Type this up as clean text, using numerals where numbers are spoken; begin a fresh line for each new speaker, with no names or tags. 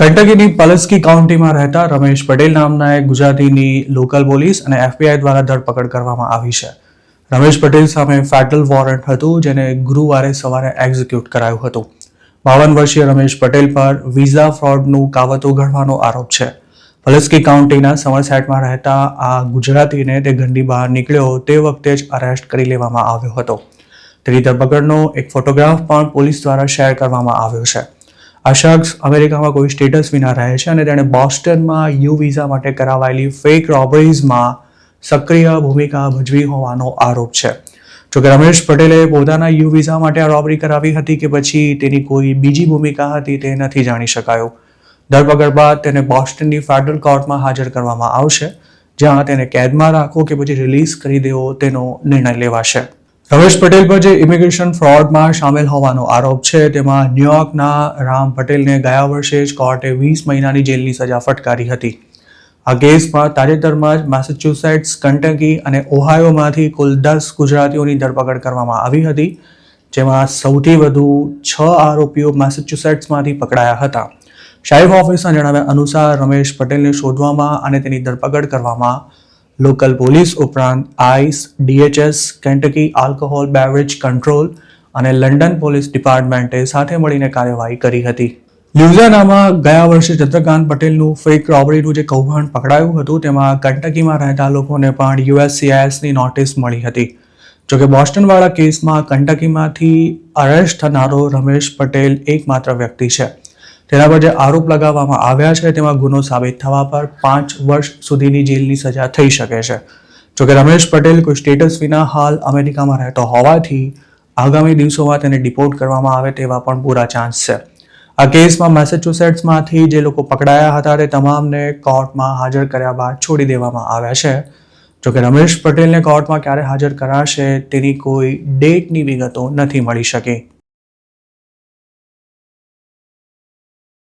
કંટકીની પલસ્કી કાઉન્ટીમાં રહેતા રમેશ પટેલ નામના એક ગુજરાતીની લોકલ પોલીસ અને FBI દ્વારા ધરપકડ કરવામાં આવી છે. રમેશ પટેલ સામે ફેડરલ વોરંટ હતું, જેને ગુરુવારે સવારે એક્ઝિક્યુટ કરાયું હતું. 52 વર્ષીય રમેશ પટેલ પર વિઝા ફ્રોડનું કાવતો ઘડવાનો આરોપ છે. પલસ્કી કાઉન્ટીના સમરસેટમાં રહેતા આ ગુજરાતીને તે ઘરની બહાર નીકળ્યો તે વખતે જ અરેસ્ટ કરી લેવામાં આવ્યો હતો. તેની ધરપકડનો એક ફોટોગ્રાફ પણ પોલીસ દ્વારા શેર કરવામાં આવ્યો છે. આ શખ્સ અમેરિકામાં કોઈ સ્ટેટસ વિના રહે છે અને તેણે બોસ્ટનમાં યુ વિઝા માટે કરાવાયેલી ફેક રોબરીઝમાં સક્રિય ભૂમિકા ભજવી હોવાનો આરોપ છે. જોકે રમેશ પટેલે પોતાના યુ વિઝા માટે આ રોબરી કરાવી હતી કે પછી તેની કોઈ બીજી ભૂમિકા હતી તે નથી જાણી શકાયું. ધરપકડ બાદ તેને બોસ્ટનની ફેડરલ કોર્ટમાં હાજર કરવામાં આવશે, જ્યાં તેને કેદમાં રાખવો કે પછી રિલીઝ કરી દેવો તેનો નિર્ણય લેવાશે. રમેશ પટેલ પર જે ઇમિગ્રેશન ફ્રોડમાં સામેલ હોવાનો આરોપ છે, તેમાં ન્યુયોર્કના રામ પટેલને ગયા વર્ષે જ કોર્ટે 20 મહિનાની જેલની સજા ફટકારી હતી. આ કેસમાં તાજેતરમાં જ મેસેચ્યુસેટ્સ, કંટકી અને ઓહાયોમાંથી કુલ 10 ગુજરાતીઓની ધરપકડ કરવામાં આવી હતી, જેમાં સૌથી વધુ 6 આરોપીઓ મેસેચ્યુસેટ્સમાંથી પકડાયા હતા. શેરિફ ઓફિસના જણાવ્યા અનુસાર રમેશ પટેલને શોધવામાં અને તેની ધરપકડ કરવામાં લોકલ પોલીસ ઉપરાંત ICE, DHS, Kentucky alcohol beverage control અને લંડન પોલીસ ડિપાર્ટમેન્ટે સાથે મળીને કાર્યવાહી કરી હતી. લ્યુઝિયાનામાં ગયા વર્ષે ચંદ્રકાંત પટેલનું ફેક રોબરીનું જે કૌભાંડ પકડાયું હતું, તેમાં કંટકીમાં રહેતા લોકોને પણ USCISની નોટિસ મળી હતી. જોકે બોસ્ટનવાળા કેસમાં કંટકીમાંથી અરેસ્ટ થનારો રમેશ પટેલ એકમાત્ર વ્યક્તિ છે. તેના પર જે આરોપ લગાવવામાં આવ્યા છે, તેમાં ગુનો સાબિત થવા પર 5 વર્ષ સુધીની જેલની સજા થઈ શકે છે. જોકે રમેશ પટેલ કોઈ સ્ટેટસ વિના હાલ અમેરિકામાં રહેતો હોવાથી આગામી દિવસોમાં તેને ડિપોર્ટ કરવામાં આવે તેવા પણ પૂરા ચાન્સ છે. આ કેસમાં મેસેચ્યુસેટ્સમાંથી જે લોકો પકડાયા હતા તે તમામને કોર્ટમાં હાજર કર્યા બાદ છોડી દેવામાં આવ્યા છે. જોકે રમેશ પટેલને કોર્ટમાં ક્યારે હાજર કરાશે તેની કોઈ ડેટની વિગતો નથી મળી શકી.